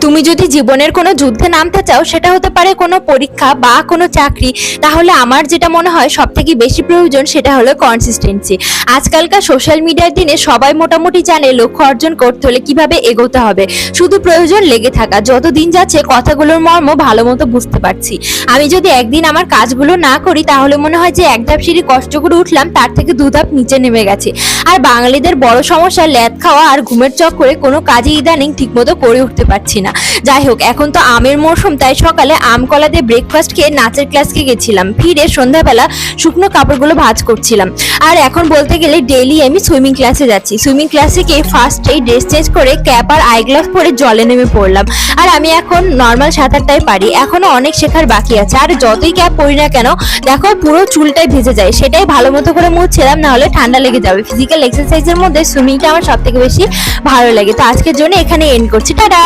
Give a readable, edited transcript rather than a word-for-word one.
তুমি যদি জীবনের কোনো যুদ্ধে নামতে চাও, সেটা হতে পারে কোনো পরীক্ষা বা কোনো চাকরি, তাহলে আমার যেটা মনে হয় সব থেকে বেশি প্রয়োজন সেটা হলো কনসিস্টেন্সি। আজকালকার সোশ্যাল মিডিয়ার দিনে সবাই মোটামুটি জানে লক্ষ্য অর্জন করতে হলে কিভাবে এগোতে হবে, শুধু প্রয়োজন লেগে থাকা। যত দিন যাচ্ছে কথাগুলোর মর্ম ভালো মতো বুঝতে পারছি। আমি যদি একদিন আমার কাজগুলো না করি, তাহলে মনে হয় যে এক ধাপ সিঁড়ি কষ্ট করে উঠলাম, তার থেকে দু ধাপ নিচে নেমে গেছে। আর বাঙালিদের বড় সমস্যা ল্যাদ খাওয়া আর ঘুমের চক্করে কোনো কাজই ইদানিং ঠিকমতো করে উঠতে পারছি না। যাই হোক, এখন তো আমের মৌসুম, তাই সকালে আম কলা দিয়ে ব্রেকফাস্ট খেয়ে নাচের ক্লাসকে গেছিলাম। ফিরে সন্ধ্যাবেলা শুকনো কাপড়গুলো ভাঁজ করছিলাম। আর এখন বলতে গেলে ডেইলি আমি সুইমিং ক্লাসে যাচ্ছি। সুইমিং ক্লাসে গিয়ে ফার্স্টেই ড্রেস চেঞ্জ করে ক্যাপ আর আই গ্লাভস পরে জলে নেমে পড়লাম। আর আমি এখন নর্মাল সাঁতারটাই পারি, এখনো অনেক শেখার বাকি আছে। আর যতই ক্যাপ পরি না কেন, দেখো পুরো চুলটাই ভেজে যায়, সেটাই ভালো মতো করে মুছছিলাম, না হলে ঠান্ডা লেগে যাবে। ফিজিক্যাল এক্সারসাইজের মধ্যে সুইমিংটা আমার সব থেকে বেশি ভালো লাগে। তো আজকের জন্য এখানে এন্ড করছি, টাটা।